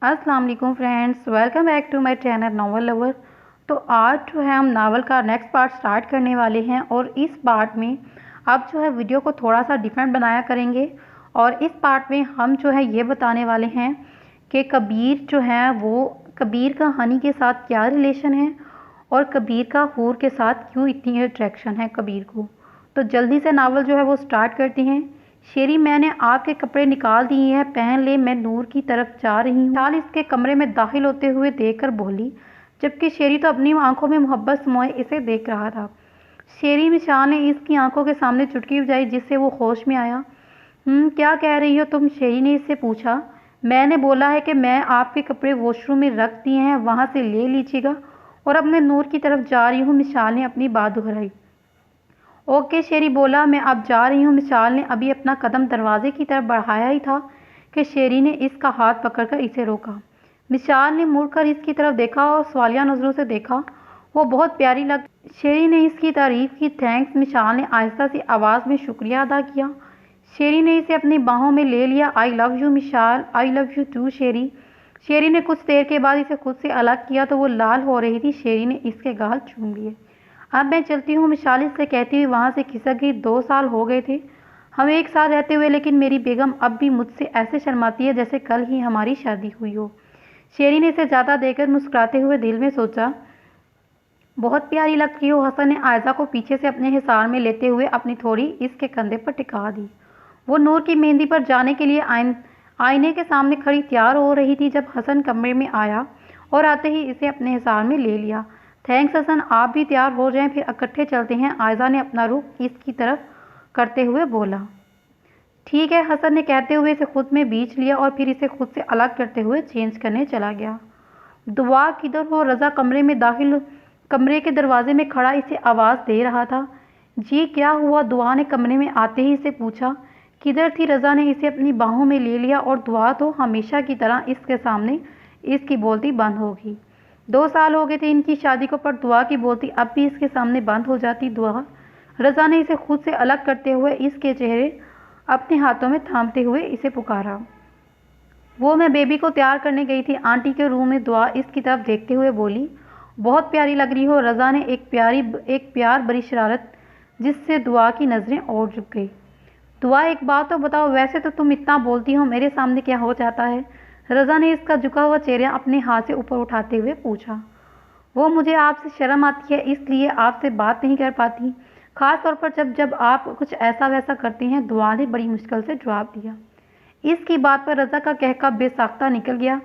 अस्सलाम वालेकुम friends, welcome back to my channel novel lover. तो आज जो है हम नावल का नेक्स्ट पार्ट स्टार्ट करने वाले हैं और इस पार्ट में अब जो है वीडियो को थोड़ा सा डिफरेंट बनाया करेंगे। और इस पार्ट में हम जो है ये बताने वाले हैं कि कबीर जो है वो कबीर का हनी के साथ क्या रिलेशन है और कबीर का हूर के साथ क्यों इतनी अट्रैक्शन है कबीर को। तो जल्दी से नावल जो है वो स्टार्ट करते हैं। शेरी, मैंने आपके कपड़े निकाल दिए हैं, पहन ले, मैं नूर की तरफ जा रही हूँ। मिसाल इसके कमरे में दाखिल होते हुए देखकर बोली, जबकि शेरी तो अपनी आंखों में मोहब्बत समाए इसे देख रहा था। शेरी मिशाल ने इसकी आंखों के सामने चुटकी बजाई जिससे वो होश में आया। क्या कह रही हो तुम? शेरी ने इससे पूछा। मैंने बोला है कि मैं आपके कपड़े वॉशरूम में रख दिए हैं, वहाँ से ले लीजिएगा और अपने नूर की तरफ जा रही हूँ। मिशाल ने अपनी बात दोहराई। ओके, शेरी बोला, मैं अब जा रही हूँ। मिशाल ने अभी अपना कदम दरवाजे की तरफ बढ़ाया ही था कि शेरी ने इसका हाथ पकड़कर इसे रोका। मिशाल ने मुड़कर इसकी तरफ देखा और सवालिया नज़रों से देखा। वो बहुत प्यारी लग। शेरी ने इसकी तारीफ की। थैंक्स। मिशाल ने आहिस्ता सी आवाज़ में शुक्रिया अदा किया। शेरी ने इसे अपनी बाहों में ले लिया। I love you Mishal. I love you too Sheri. Sheri ने कुछ देर के बाद इसे खुद से अलग किया तो वो लाल हो रही थी। शेरी ने इसके गाल चूम लिए। अब मैं चलती हूँ, मिशाल से कहती हुई वहाँ से खिसक गई। 2 साल हो गए थे हम एक साथ रहते हुए, लेकिन मेरी बेगम अब भी मुझसे ऐसे शर्माती है जैसे कल ही हमारी शादी हुई हो। शेरी ने इसे ज़्यादा देकर मुस्कुराते हुए दिल में सोचा, बहुत प्यारी लगती हो। हसन ने आयजा को पीछे से अपने हिसार में लेते हुए अपनी थोड़ी इसके कंधे पर टिका दी। वो नूर की मेहंदी पर जाने के लिए आईने के सामने खड़ी तैयार हो रही थी जब हसन कमरे में आया और आते ही इसे अपने हिसार में ले लिया। थैंक्स हसन, आप भी तैयार हो जाएं, फिर इकट्ठे चलते हैं। आयजा ने अपना रुख इसकी तरफ करते हुए बोला। ठीक है, हसन ने कहते हुए इसे खुद में बींच लिया और फिर इसे खुद से अलग करते हुए चेंज करने चला गया। दुआ किधर हो? रज़ा कमरे के दरवाजे में खड़ा इसे आवाज़ दे रहा था। जी क्या हुआ? दुआ ने कमरे में आते ही इसे पूछा। किधर थी? रज़ा ने इसे अपनी बाहों में ले लिया और दुआ तो हमेशा की तरह इसके सामने इसकी बोलती बंद हो गई। 2 साल हो गए थे इनकी शादी को, पर दुआ की बोलती अब भी इसके सामने बंद हो जाती। दुआ। रज़ा ने इसे खुद से अलग करते हुए इसके चेहरे अपने हाथों में थामते हुए इसे पुकारा। वो मैं बेबी को तैयार करने गई थी आंटी के रूम में। दुआ इसकी तरफ देखते हुए बोली, बहुत प्यारी लग रही हो। रज़ा ने एक प्यार भरी शरारत जिससे दुआ की नज़रें और झुक गई। दुआ, एक बात तो बताओ, वैसे तो तुम इतना बोलती हो, मेरे सामने क्या हो जाता है? रज़ा ने इसका झुका हुआ चेहरा अपने हाथ से ऊपर उठाते हुए पूछा। वो मुझे आपसे शर्म आती है इसलिए आपसे बात नहीं कर पाती, ख़ास तौर पर जब आप कुछ ऐसा वैसा करती हैं। दुआ ने बड़ी मुश्किल से जवाब दिया। इसकी बात पर रज़ा का कहका बेसाख्ता निकल गया।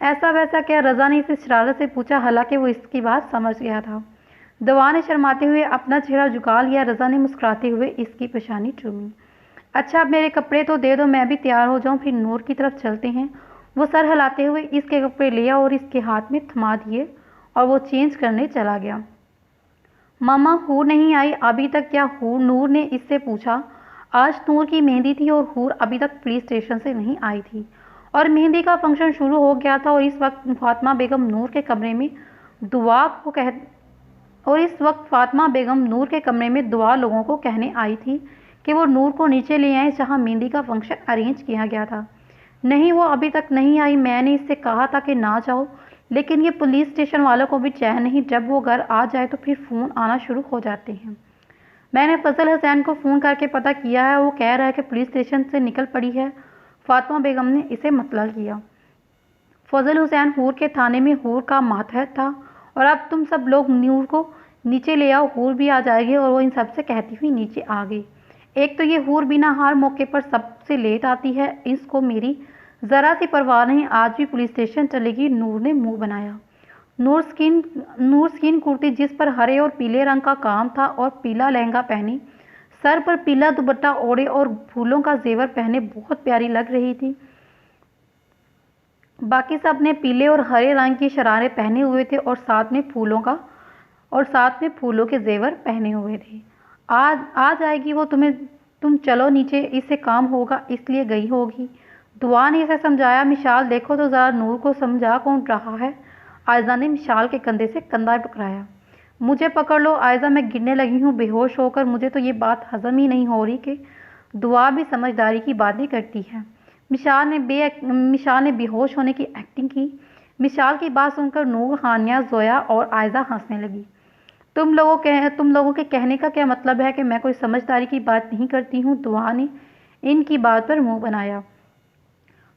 ऐसा वैसा क्या? रज़ा ने इसे शरारत से पूछा, हालांकि वो इसकी बात समझ गया था। दुआ ने शर्माते हुए अपना चेहरा झुका लिया। रज़ा ने मुस्कुराते हुए इसकी पेशानी चूमी। अच्छा, अब मेरे कपड़े तो दे दो, मैं भी तैयार हो जाऊँ, फिर नूर की तरफ चलते हैं। वो सर हिलाते हुए इसके कपड़े लिया और इसके हाथ में थमा दिए और वो चेंज करने चला गया। मामा, हूर नहीं आई अभी तक क्या? हूर? नूर ने इससे पूछा। आज नूर की मेहंदी थी और हूर अभी तक पुलिस स्टेशन से नहीं आई थी और मेहंदी का फंक्शन शुरू हो गया था और इस वक्त फातिमा बेगम नूर के कमरे में दुआ लोगों को कहने आई थी कि वो नूर को नीचे ले आए जहाँ मेहंदी का फंक्शन अरेंज किया गया था। नहीं, वो अभी तक नहीं आई। मैंने इससे कहा था कि ना जाओ, लेकिन ये पुलिस स्टेशन वालों को भी चैन नहीं। जब वो घर आ जाए तो फिर फ़ोन आना शुरू हो जाते हैं। मैंने फजल हुसैन को फ़ोन करके पता किया है, वो कह रहा है कि पुलिस स्टेशन से निकल पड़ी है। फातिमा बेगम ने इसे मतलब किया। फजल हुसैन हूर के थाने में हूर का मातहत था और अब तुम सब लोग नूर को नीचे ले आओ, हूर भी आ जाएगी। और वो इन सबसे कहती हुई नीचे आ गई। एक तो ये हूर बिना हर मौके पर सबसे लेट आती है, इसको मेरी ज़रा सी परवाह नहीं। आज भी पुलिस स्टेशन चलेगी। नूर ने मुंह बनाया। नूर स्किन कुर्ती जिस पर हरे और पीले रंग का काम था और पीला लहंगा पहनी, सर पर पीला दुपट्टा ओढ़े और फूलों का जेवर पहने बहुत प्यारी लग रही थी। बाकी सब ने पीले और हरे रंग की शरारे पहने हुए थे और साथ में फूलों के जेवर पहने हुए थे। आ जाएगी वो, तुम चलो नीचे, इससे काम होगा इसलिए गई होगी। दुआ ने इसे समझाया। मिशाल, देखो तो ज़रा, नूर को समझा कौन रहा है? आयजा ने मिशाल के कंधे से कंधा टकराया। मुझे पकड़ लो आयजा, मैं गिरने लगी हूँ बेहोश होकर। मुझे तो ये बात हजम ही नहीं हो रही कि दुआ भी समझदारी की बातें करती है। मिशाल ने बेहोश होने की ایکٹنگ کی۔ مشال کی بات سن کر نور، ہانیہ، زویا اور عائزہ ہنسنے لگی۔ تم لوگوں کے کہنے کا کیا مطلب ہے کہ میں کوئی سمجھداری کی بات نہیں کرتی ہوں؟ دعا نے ان کی بات پر منہ بنایا۔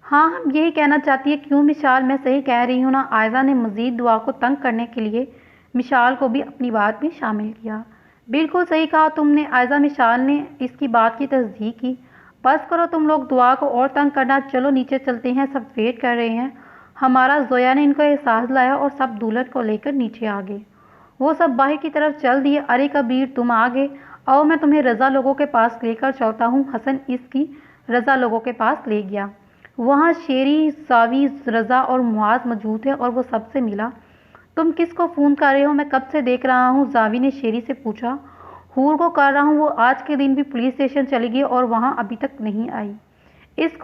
ہاں، ہم یہی کہنا چاہتی ہے۔ کیوں مشال، میں صحیح کہہ رہی ہوں نا؟ عائزہ نے مزید دعا کو تنگ کرنے کے لیے مشال کو بھی اپنی بات میں شامل کیا۔ بالکل صحیح کہا تم نے عائزہ، مشال نے اس کی بات کی تصدیق کی۔ بس کرو تم لوگ دعا کو اور تنگ کرنا، چلو نیچے چلتے ہیں، سب ویٹ کر رہے ہیں ہمارا۔ زویا نے ان کو احساس لایا اور سب دولہن کو لے کر نیچے آ گئے۔ وہ سب باہر کی طرف چل دیے۔ ارے کبیر، تم آ گئے، آؤ میں تمہیں رضا لوگوں کے پاس لے کر چلتا ہوں۔ حسن اس کی رضا لوگوں کے پاس لے گیا۔ وہاں شیری، زاوی، رضا اور معاذ موجود تھے اور وہ سب سے ملا۔ تم کس کو فون کر رہے ہو؟ میں کب سے دیکھ رہا ہوں، زاوی نے شیری سے پوچھا۔ حور کو کر رہا ہوں، وہ آج کے دن بھی پولیس اسٹیشن چلی گئی اور وہاں ابھی تک نہیں آئی۔ اس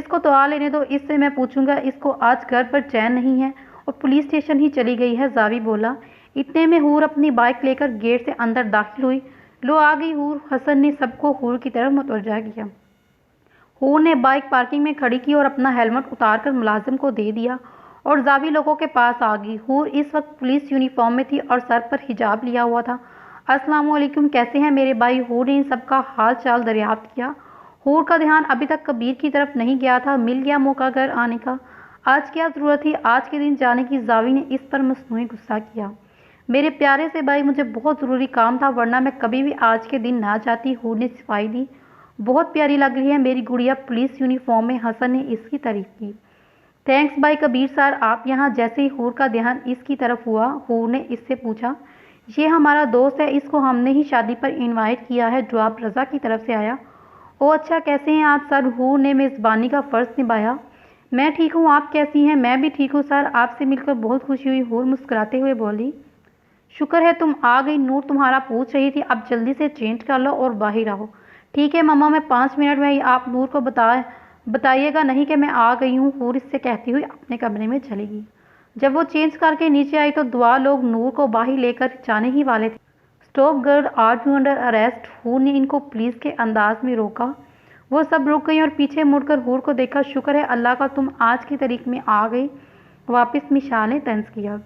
کو تو آ لینے دو، اس سے میں پوچھوں گا۔ اس کو آج گھر پر چین نہیں ہے اور پولیس اسٹیشن ہی چلی گئی ہے، زاوی بولا۔ اتنے میں حور اپنی بائک لے کر گیٹ سے اندر داخل ہوئی۔ لو آ گئی حور، حسن نے سب کو حور کی طرف متوجہ کیا۔ حور نے بائک پارکنگ میں کھڑی کی اور اپنا ہیلمٹ اتار کر ملازم کو دے دیا اور زاوی لوگوں کے پاس آ گئی۔ حور اس وقت پولیس یونیفارم میں تھی اور سر پر حجاب لیا ہوا تھا۔ السلام علیکم، کیسے ہیں میرے بھائی؟ حور نے ان سب کا حال چال دریافت کیا۔ حور کا دھیان ابھی تک کبیر کی طرف نہیں گیا تھا۔ مل گیا موقع گھر آنے کا، آج کیا ضرورت تھی آج کے دن جانے کی؟ زاوی نے اس پر مصنوعی غصہ کیا۔ میرے پیارے سے بھائی، مجھے بہت ضروری کام تھا، ورنہ میں کبھی بھی آج کے دن نہ جاتی۔ حور نے صفائی دی۔ بہت پیاری لگ رہی ہے میری گڑیا پولیس یونیفارم میں، حسن نے اس کی تعریف کی۔ تھینکس بھائی کبیر سر، آپ یہاں؟ جیسے ہی حور کا دھیان اس کی طرف ہوا، حور نے اس سے پوچھا، یہ ہمارا دوست ہے، اس کو ہم نے ہی شادی پر انوائٹ کیا ہے، جواب رضا کی طرف سے آیا۔ او اچھا، کیسے ہیں آپ سر؟ حور نے میزبانی کا فرض نبھایا۔ میں ٹھیک ہوں، آپ کیسی ہیں؟ میں بھی ٹھیک ہوں سر، آپ سے مل کر بہت خوشی ہوئی، حور مسکراتے ہوئے بولی۔ شکر ہے تم آ گئی، نور تمہارا پوچھ رہی تھی، اب جلدی سے چینج کر لو اور باہر آؤ۔ ٹھیک ہے مما، میں 5 منٹ میں ہی، آپ نور کو بتائیے گا نہیں کہ میں آ گئی ہوں، حور اس سے کہتی ہوئی اپنے کمرے میں چلی گئی۔ جب وہ چینج کر کے نیچے آئی تو دعا لوگ نور کو باہر لے کر جانے ہی والے تھے۔ Stop girl, are you under arrest? Hoor نے ان کو پولیس کے انداز میں روکا۔ وہ سب رک گئی اور پیچھے مڑ کر حور کو دیکھا۔ شکر ہے اللہ کا تم آج کی تاریخ میں آ گئی واپس، مشال نے طنز کیا۔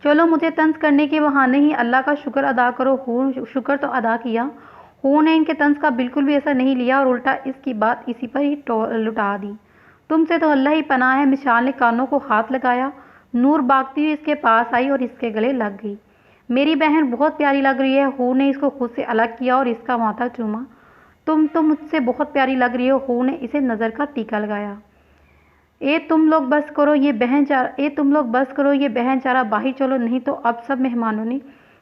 چلو مجھے طنز کرنے کے بہانے ہی اللہ کا شکر ادا کرو۔ حور شکر تو ادا کیا۔ حور نے ان کے طنز کا بالکل بھی اثر نہیں لیا اور الٹا اس کی بات اسی پر ہی لٹا دی۔ تم سے تو اللہ ہی پناہ ہے، مشال نے کانوں کو ہاتھ لگایا۔ نور بھاگتی ہوئی اس کے پاس آئی اور اس کے گلے لگ گئی۔ میری بہن بہت پیاری لگ رہی ہے، حور نے اس کو خود سے الگ کیا اور اس کا ماتھا چوما۔ تم تو مجھ سے بہت پیاری لگ رہی ہو، حور نے اسے نظر کا ٹیکا لگایا۔ تم لوگ بس کرو یہ بہن چارہ باہر چلو، نہیں تو اب سب مہمانوں نے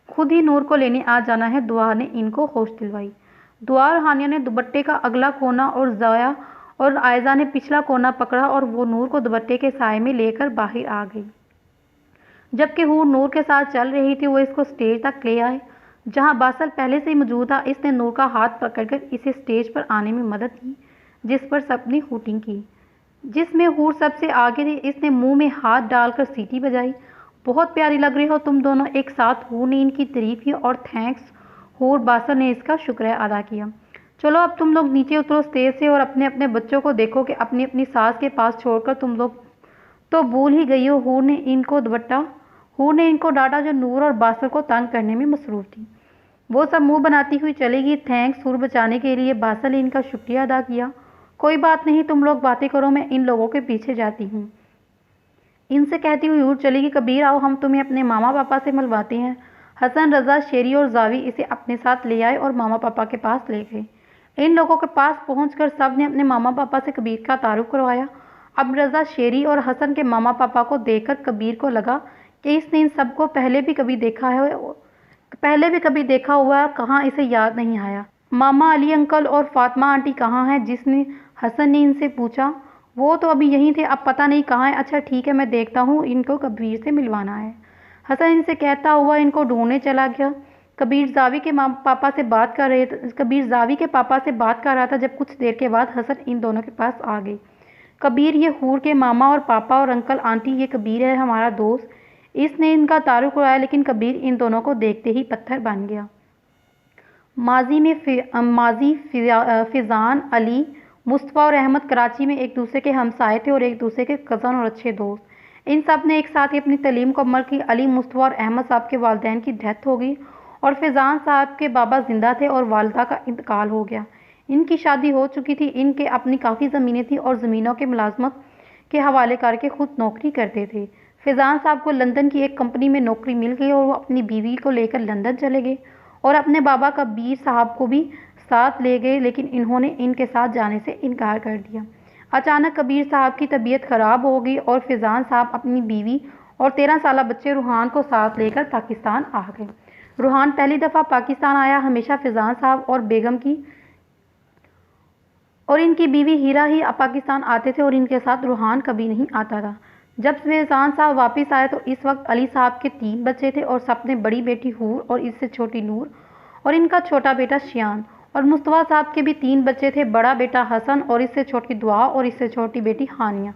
خود ہی نور کو لینے آ جانا ہے، دعا نے ان کو ہوش دلوائی۔ دعا اور ہانیہ نے دوپٹے کا اگلا کونا اور زویا اور عائزہ نے پچھلا کونا پکڑا اور وہ نور کو دوپٹے کے سائے میں لے کر باہر آ گئی۔ جبکہ حور نور کے ساتھ چل رہی تھی، وہ اس کو اسٹیج تک لے آئے جہاں باسل پہلے سے ہی موجود تھا۔ اس نے نور کا ہاتھ پکڑ کر اسے اسٹیج پر آنے میں مدد کی، جس پر سب نے ہوٹنگ کی، جس میں حور سب سے آگے تھی۔ اس نے منہ میں ہاتھ ڈال کر سیٹی بجائی۔ بہت پیاری لگ رہی ہو تم دونوں ایک ساتھ، حور نے ان کی تعریف کی اور تھینکس حور، باسل نے اس کا شکریہ ادا کیا۔ چلو اب تم لوگ نیچے اترو اسٹیج سے اور اپنے اپنے بچوں کو دیکھو کہ اپنی اپنی ساس کے پاس چھوڑ کر تم لوگ تو بھول ہی گئی ہو۔ حور نے ان کو ڈانٹا جو نور اور باسل کو تنگ کرنے میں مصروف تھی۔ وہ سب منہ بناتی ہوئی چلے گی۔ تھینکس حور بچانے کے لیے، باسل نے ان کا شکریہ ادا کیا۔ کوئی بات نہیں، تم لوگ باتیں کرو، میں ان لوگوں کے پیچھے جاتی ہوں، ان سے کہتی ہوئی حور چلے گی۔ کبیر آؤ، ہم تمہیں اپنے ماما پاپا سے ملواتے ہیں۔ حسن، رضا، شیری اور زاوی اسے اپنے ساتھ لے آئے اور ماما پاپا کے پاس لے گئے۔ ان لوگوں کے پاس پہنچ کر سب نے اپنے ماما پاپا سے کبیر کا تعارف کروایا۔ اب رضا، شیری اور حسن کے ماما پاپا کو دیکھ کر کبیر کو لگا کہ اس نے ان سب کو پہلے بھی کبھی دیکھا ہوا، کہاں اسے یاد نہیں آیا۔ ماما علی انکل اور فاطمہ آنٹی کہاں ہیں؟ حسن نے ان سے پوچھا۔ وہ تو ابھی یہیں تھے، اب پتہ نہیں کہاں ہیں۔ اچھا ٹھیک ہے، میں دیکھتا ہوں، ان کو کبیر سے ملوانا ہے۔ حسن ان سے کہتا ہوا ان کو ڈھونڈنے چلا گیا۔ کبیر زاوی کے پاپا سے بات کر رہا تھا جب کچھ دیر کے بعد حسن ان دونوں کے پاس آ گئی۔ کبیر، یہ حور کے ماما اور پاپا اور انکل آنٹی، یہ کبیر ہے ہمارا دوست۔ اس نے ان کا تعارف کرایا، لیکن کبیر ان دونوں کو دیکھتے ہی پتھر بن گیا۔ ماضی فیضان، علی मुस्तफ़ा और अहमद कराची में एक दूसरे के हमसाए थे और एक दूसरे के कज़न और अच्छे दोस्त। इन सब ने एक साथ ही अपनी तालीम मुकम्मल की। अली, मुस्तफ़ा और अहमद साहब के वालिदैन की डेथ हो गई और फैज़ान साहब के बाबा ज़िंदा थे और वालिदा का इंतकाल हो गया। इनकी शादी हो चुकी थी। इनके अपनी काफ़ी ज़मीनें थी और ज़मीनों के मुलाजमत के हवाले करके खुद नौकरी करते थे। फैज़ान साहब को लंदन की एक कंपनी में नौकरी मिल गई और वो अपनी बीवी को लेकर लंदन चले गए और अपने बाबा कबीर साहब को भी साथ ले गए, लेकिन इन्होंने इनके साथ जाने से इनकार कर दिया। अचानक कबीर साहब की तबीयत ख़राब हो गई और फैज़ान साहब अपनी बीवी और 13 साला बच्चे रूहान को साथ लेकर पाकिस्तान आ गए। रूहान पहली दफ़ा पाकिस्तान आया। हमेशा फैज़ान साहब और बेगम की और इनकी बीवी हीरा ही पाकिस्तान आते थे और इनके साथ रूहान कभी नहीं आता था। जब फैज़ान साहब वापस आए तो इस वक्त अली साहब के 3 बच्चे थे और सबने बड़ी बेटी हूर और इससे छोटी नूर और इनका छोटा बेटा शियान। और मुस्तफ़ा साहब के भी 3 बच्चे थे, बड़ा बेटा हसन और इससे छोटी दुआ और इससे छोटी बेटी हानिया।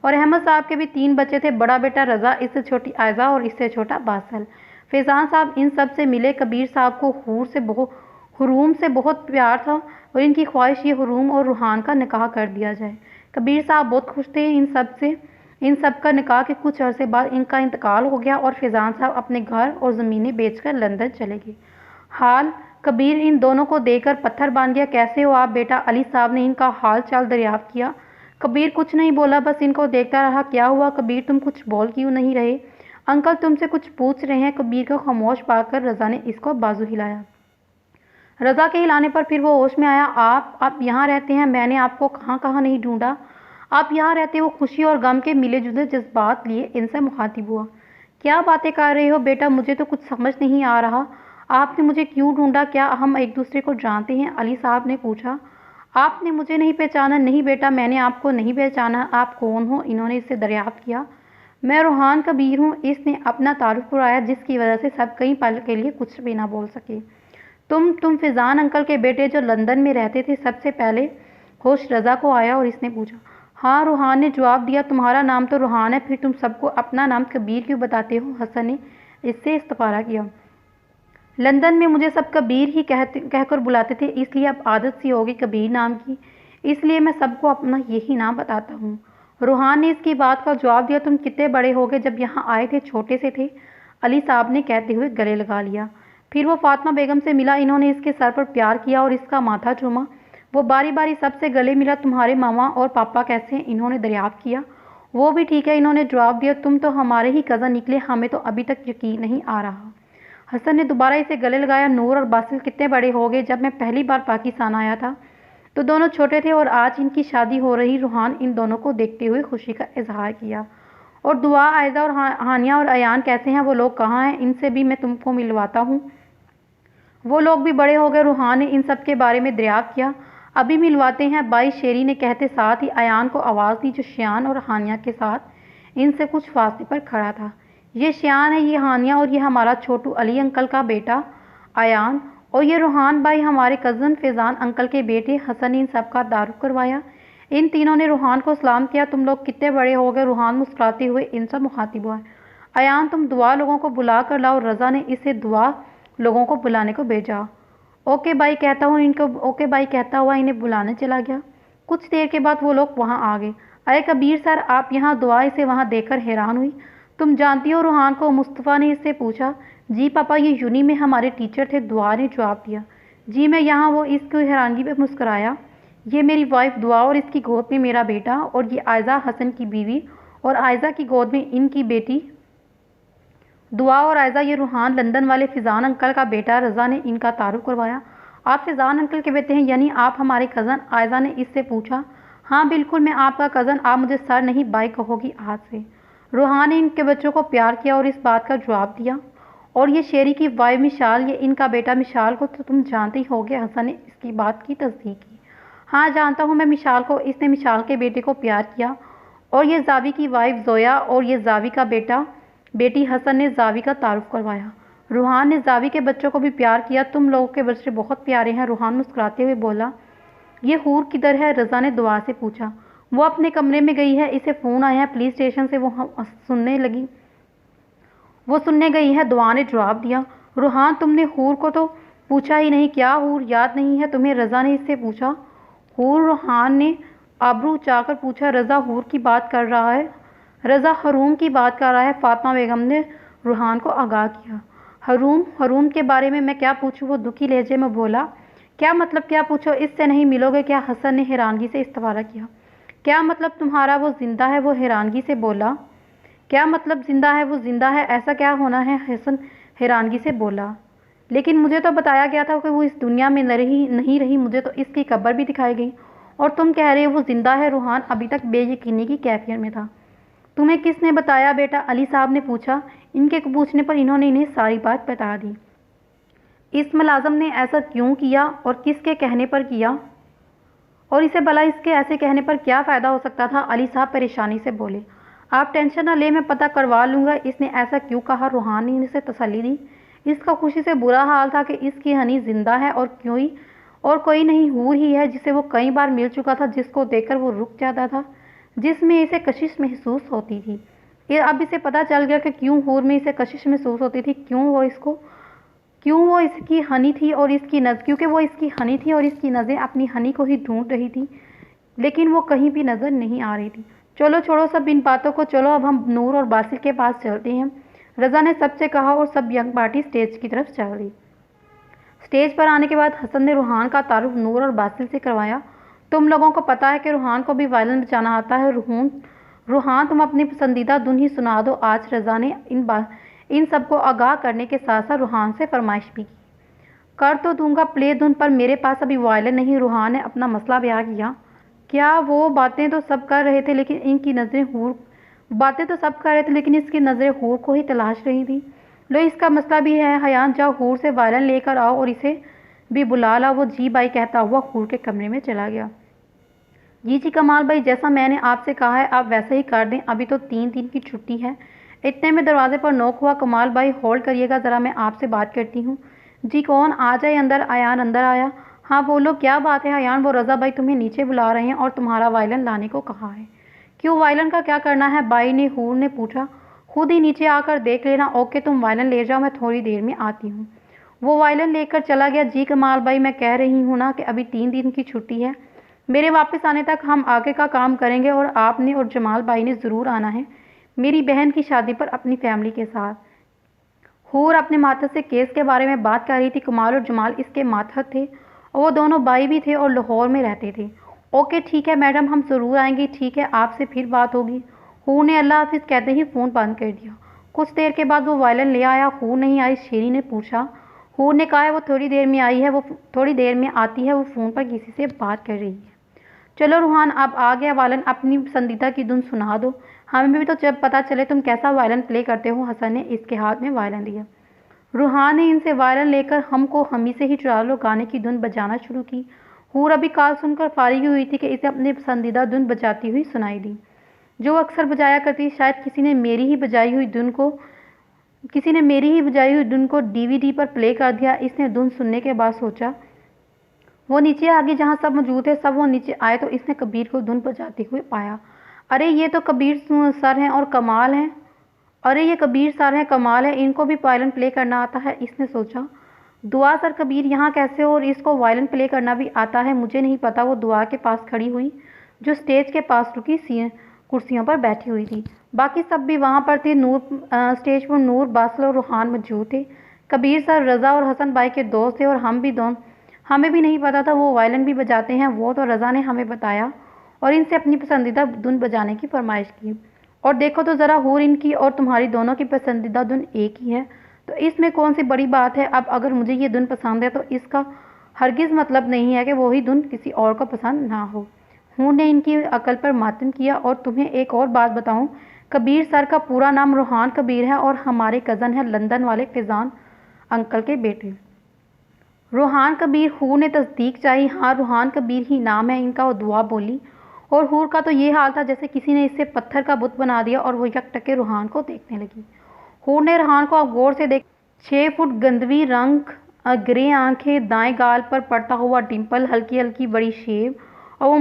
और अहमद साहब के भी 3 बच्चे थे, बड़ा बेटा रज़ा, इससे छोटी आयज़ा और इससे छोटा बासल। फैज़ान साहब इन सब से मिले। कबीर साहब को हुरूम से बहुत प्यार था और इनकी ख्वाहिश ये हुरूम और रूहान का निकाह कर दिया जाए। कबीर साहब बहुत खुश थे इन सब का निकाह के कुछ अरसे बाद इनका इंतकाल हो गया और फैज़ान साहब अपने घर और ज़मीनें बेचकर लंदन चले गए। हाल कबीर इन दोनों को देखकर पत्थर बांध गया। कैसे हो आप बेटा? अली साहब ने इनका हाल चाल दरियाफ्त किया। कबीर कुछ नहीं बोला, बस इनको देखता रहा। क्या हुआ कबीर, तुम कुछ बोल क्यों नहीं रहे? अंकल तुमसे कुछ पूछ रहे हैं। कबीर को खामोश पाकर रज़ा ने इसको बाजू हिलाया। रज़ा के हिलाने पर फिर वो होश में आया। आप यहाँ रहते हैं? मैंने आपको कहाँ कहाँ नहीं ढूंढा। आप यहाँ रहते हो। खुशी और गम के मिले जुले जज्बात लिए इनसे मुखातिब हुआ। क्या बातें कर रहे हो बेटा? मुझे तो कुछ समझ नहीं आ रहा। आपने मुझे क्यों ढूंढा? क्या हम एक दूसरे को जानते हैं? अली साहब ने पूछा। आपने मुझे नहीं पहचाना? नहीं बेटा, मैंने आपको नहीं पहचाना। आप कौन हो? इन्होंने इससे दरियाफ्त किया। मैं रूहान कबीर हूँ। इसने अपना तारुफ कराया, जिसकी वजह से सब कई पल के लिए कुछ भी ना बोल सके। तुम फैज़ान अंकल के बेटे जो लंदन में रहते थे? सबसे पहले होश रज़ा को आया और इसने पूछा। हाँ, रूहान ने जवाब दिया। तुम्हारा नाम तो रूहान है, फिर तुम सबको अपना नाम कबीर क्यों बताते हो? हसन ने इससे इस्तफारा किया। लंदन में मुझे सब कबीर ही कहकर बुलाते थे, इसलिए अब आदत सी होगी कबीर नाम की, इसलिए मैं सबको अपना यही नाम बताता हूँ। रूहान ने इसकी बात का जवाब दिया। तुम कितने बड़े हो गए? जब यहाँ आए थे छोटे से थे, अली साहब ने कहते हुए गले लगा लिया। फिर वो फातिमा बेगम से मिला। इन्होंने इसके सर पर प्यार किया और इसका माथा चूमा। वो बारी बारी सबसे गले मिला। तुम्हारे मामा और पापा कैसे हैं? इन्होंने दरियाफ्त किया। वो भी ठीक है, इन्होंने जवाब दिया। तुम तो हमारे ही कज़न निकले, हमें तो अभी तक यकीन नहीं आ रहा। हसन ने दोबारा इसे गले लगाया। नूर और बासिल कितने बड़े हो गए? जब मैं पहली बार पाकिस्तान आया था तो दोनों छोटे थे और आज इनकी शादी हो रही। रूहान इन दोनों को देखते हुए खुशी का इजहार किया। और दुआ, आयज़ा और हानिया और अयान कैसे हैं? वो लोग कहाँ हैं? इनसे भी मैं तुमको मिलवाता हूँ। वो लोग भी बड़े हो गए। रूहान ने इन सब के बारे में दरियाफ्त किया। अभी मिलवाते हैं बाई, शेरी ने कहते साथ ही अयान को आवाज़ दी, जो शियान और हानिया के साथ इनसे कुछ फासले पर खड़ा था। ये शियान है, ये हानिया और ये हमारा छोटू अली अंकल का बेटा अयान, और ये रूहान भाई हमारे कज़न फैज़ान अंकल के बेटे। हसन ने इन सब का तारुफ करवाया। इन तीनों ने रूहान को सलाम किया। तुम लोग कितने बड़े हो गए? रूहान मुस्कुराते हुए इनसे मुखातिब हुआ। अयान, तुम दुआ लोगों को बुला कर लाओ। रज़ा ने इसे दुआ लोगों को बुलाने को भेजा। ओके भाई कहता हुआ इन्हें बुलाने चला गया। कुछ देर के बाद वो लोग वहाँ आ गए। अरे कबीर सर, आप यहाँ? दुआ इसे वहाँ देखकर हैरान हुई। तुम जानती हो रूहान को? मुस्तफ़ा ने इससे पूछा। जी पापा, ये यूनी में हमारे टीचर थे, दुआ ने जवाब दिया। जी मैं यहाँ। वो इसकी हैरानगी पे मुस्कराया। ये मेरी वाइफ दुआ और इसकी गोद में मेरा बेटा, और ये आयज़ा हसन की बीवी, और आयज़ा की गोद में इनकी बेटी दुआ और आयज़ा। ये रूहान लंदन वाले फैज़ान अंकल का बेटा। रज़ा ने इनका तारुफ करवाया। आप फैज़ान अंकल के बेटे हैं, यानी आप हमारे कज़न? आयज़ा ने इससे पूछा। हाँ बिल्कुल, मैं आपका कज़न। आप मुझे सर नहीं बाई कहोगी आज से। रूहान ने इनके बच्चों को प्यार किया और इस बात का जवाब दिया। और ये शेरी की वाइफ मिशाल, ये इनका बेटा मिशाल को तो तुम जानते ही होगे। हसन ने इसकी बात की तस्दीक की। हाँ जानता हूँ मैं मिशाल को। इसने मिशाल के बेटे को प्यार किया। और ये जावी की वाइफ जोया, और ये जावी का बेटी। हसन ने जावी का तारुफ करवाया। रूहान ने जावी के बच्चों को भी प्यार किया। तुम लोगों के बच्चे बहुत प्यारे हैं। रूहान मुस्कुराते हुए बोला। ये हूर किधर है? रज़ा ने दुआ से पूछा। वो अपने कमरे में गई है, इसे फ़ोन आया है पुलिस स्टेशन से, वो सुनने गई है, दुआ ने जवाब दिया। रूहान, तुमने हूर को तो पूछा ही नहीं। क्या हूर याद नहीं है तुम्हें? रज़ा ने इससे पूछा। हूर रूहान ने आबरू उठाकर पूछा, रज़ा हूर की बात कर रहा है? रज़ा हरूम की बात कर रहा है, फातिमा बेगम ने रूहान को आगाह किया। हरूम के बारे में मैं क्या पूछूं? वो दुखी लहजे में बोला। क्या मतलब क्या पूछो? इससे नहीं मिलोगे क्या? हसन ने हैरानगी से इस्तफारा किया। क्या मतलब तुम्हारा? वो जिंदा है? वो हैरानगी से बोला। क्या मतलब जिंदा है? वो जिंदा है, ऐसा क्या होना है? हसन हैरानगी से बोला। लेकिन मुझे तो बताया गया था कि वो इस दुनिया में नहीं रही, मुझे तो इसकी कब्र भी दिखाई गई, और तुम कह रहे हो वो जिंदा है? रूहान अभी तक बेयकीनी की कैफियत में था। तुम्हें किसने बताया बेटा? अली साहब ने पूछा। इनके पूछने पर इन्होंने इन्हें सारी बात बता दी। इस मुलाजम ने ऐसा क्यों किया और किसके कहने पर किया, और इसे भला इसके ऐसे कहने पर क्या फ़ायदा हो सकता था? अली साहब परेशानी से बोले। आप टेंशन न ले, मैं पता करवा लूँगा इसने ऐसा क्यों कहा। रूहान ने इसे तसल्ली दी। इसका खुशी से बुरा हाल था कि इसकी हनी जिंदा है और कोई नहीं, हूर ही है जिसे वो कई बार मिल चुका था, जिसको देखकर वो रुक जाता था, जिसमें इसे कशिश महसूस होती थी। ये अब इसे पता चल गया कि क्यों हूर में इसे कशिश महसूस होती थी, क्यों वो इसकी हनी थी और इसकी क्योंकि वो इसकी हनी थी और इसकी नज़रें अपनी हनी को ही ढूंढ रही थी, लेकिन वो कहीं भी नज़र नहीं आ रही थी। चलो छोड़ो सब इन बातों को, चलो अब हम नूर और बासिल के पास चलते हैं, रज़ा ने सबसे कहा, और सब यंग पार्टी स्टेज की तरफ चल गई। स्टेज पर आने के बाद हसन ने रूहान का तारुफ नूर और बासिल से करवाया। तुम लोगों को पता है कि रूहान को भी वायलिन बजाना आता है। रूहान तुम अपनी पसंदीदा धुन ही सुना दो आज। रज़ा ने इन सबको आगाह करने के साथ साथ रूहान से फरमाइश भी की। कर तो दूंगा प्ले धुन, पर मेरे पास अभी वायलिन नहीं। रूहान ने अपना मसला बयां किया। क्या वो बातें तो सब कर रहे थे, लेकिन इसकी नज़रें हूर को ही तलाश रही थी। लो इसका मसला भी है। हयान जाओ हूर से वायलिन लेकर आओ और इसे भी बुला ला। वो जी भाई कहता हुआ हूर के कमरे में चला गया। जी कमाल भाई, जैसा मैंने आपसे कहा है आप वैसे ही कर दें, अभी तो 3 दिन की छुट्टी है। इतने में दरवाजे पर नॉक हुआ। कमाल भाई होल्ड करिएगा ज़रा, मैं आपसे बात करती हूँ। जी कौन? आ जाए अंदर। अयान अंदर आया। हाँ बोलो क्या बात है अयान? वो रज़ा भाई तुम्हें नीचे बुला रहे हैं और तुम्हारा वायलिन लाने को कहा है। क्यों, वायलिन का क्या करना है भाई ने? हूर ने पूछा। खुद ही नीचे आकर देख लेना। ओके तुम वायलिन ले जाओ, मैं थोड़ी देर में आती हूँ। वो वायलिन लेकर चला गया। जी कमाल भाई, मैं कह रही हूँ ना कि अभी 3 दिन की छुट्टी है, मेरे वापस आने तक हम आगे का काम करेंगे, और आपने और जमाल भाई ने ज़रूर आना है मेरी बहन की शादी पर अपनी फैमिली के साथ। हूर अपने मातहत से केस के बारे में बात कर रही थी। कमाल और जमाल इसके मातहत थे और वो दोनों भाई भी थे और लाहौर में रहते थे। ओके ठीक है मैडम, हम ज़रूर आएंगे। ठीक है, आपसे फिर बात होगी। हूर ने अल्लाह हाफिज़ कहते ही फ़ोन बंद कर दिया। कुछ देर के बाद वो वायलिन ले आया। हूर नहीं आई, शेरी ने पूछा। हूर ने कहा है वो थोड़ी देर में आई है, वो थोड़ी देर में आती है, वो फ़ोन पर किसी से बात कर रही है। चलो रूहान अब आ गया वायलिन, अपनी पसंदीदा की धुन सुना दो, हमें भी तो जब पता चले तुम कैसा वायलिन प्ले करते हो। हसन ने इसके हाथ में वायलिन दिया। रूहान ने इनसे वायलिन लेकर हमको हमी से ही चुरा लो गाने की धुन बजाना शुरू की। हूर अभी कॉल सुनकर फारिग हुई थी कि इसे अपनी पसंदीदा धुन बजाती हुई सुनाई दी, जो अक्सर बजाया करती। शायद किसी ने मेरी ही बजाई हुई धुन को DVD पर प्ले कर दिया। इसने धुन सुनने के बाद सोचा। वो नीचे आ गई जहाँ सब मौजूद थे। सब वो नीचे आए तो इसने कबीर को धुन बजाते हुए पाया। अरे ये तो कबीर सर हैं और कमाल हैं। इनको भी वायलिन प्ले करना आता है, इसने सोचा। दुआ सर कबीर यहाँ कैसे हो? और इसको वायलिन प्ले करना भी आता है? मुझे नहीं पता। वो दुआ के पास खड़ी हुई जो स्टेज के पास रुकी कुर्सियों पर बैठी हुई थी। बाकी सब भी वहाँ पर थे। स्टेज पर नूर, बासिल और रूहान मौजूद थे। कबीर सर रज़ा और हसन भाई के दोस्त थे और हमें भी नहीं पता था वो वायलिन भी बजाते हैं। वो तो रज़ा ने हमें बताया और इनसे अपनी पसंदीदा धुन बजाने की फरमाइश की। और देखो तो ज़रा, हूर इनकी और तुम्हारी दोनों की पसंदीदा धुन एक ही है, तो इसमें कौन सी बड़ी बात है? अब अगर मुझे ये धुन पसंद है तो इसका हरगिज़ मतलब नहीं है कि वही धुन किसी और को पसंद ना हो। हूर ने इनकी अकल पर मातम किया। और तुम्हें एक और बात बताऊं, कबीर सर का पूरा नाम रूहान कबीर है और हमारे कज़न है लंदन वाले फैज़ान अंकल के बेटे। रूहान कबीर? हूर ने तस्दीक चाही। हाँ रूहान कबीर ही नाम है इनका। वो दुआ बोली। और हूर का तो ये हाल था जैसे किसी ने इससे पत्थर का बुत बना दिया, और वो यकटके रूहान को देखने लगी। हूर ने रूहान को गौर से देख। 6 फुट गंदवी रंग, ग्रे आंखें, दाएं गाल पर पड़ता हुआ डिम्पल, हल्की हल्की बड़ी शेव, और वो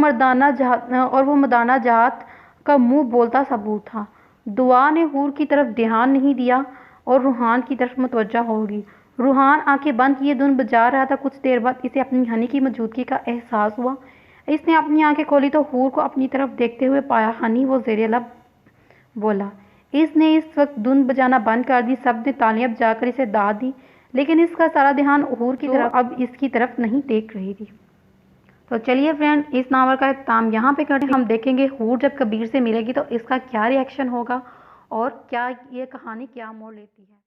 मर्दाना जात का मुंह बोलता सबूत था। दुआ ने हूर की तरफ ध्यान नहीं दिया और रूहान की तरफ मुतवज्जा होगी। रूहान आंखें बंद किए धुन बजा रहा था। कुछ देर बाद इसे अपनी हनी की मौजूदगी का एहसास हुआ। اس نے اپنی آنکھیں کھولی تو حور کو اپنی طرف دیکھتے ہوئے پایا ہنی وہ زیر لب بولا۔ اس نے اس وقت دھن بجانا بند کر دی۔ سب نے تالیاں بجا کر اسے داد دی، لیکن اس کا سارا دھیان حور کی طرف اب اس کی طرف نہیں دیکھ رہی تھی۔ تو چلیے فرینڈ، اس ناول کا اختتام یہاں پہ کرتے ہیں۔ ہم دیکھیں گے حور جب کبیر سے ملے گی تو اس کا کیا ری ایکشن ہوگا اور کیا یہ کہانی کیا موڑ لیتی ہے۔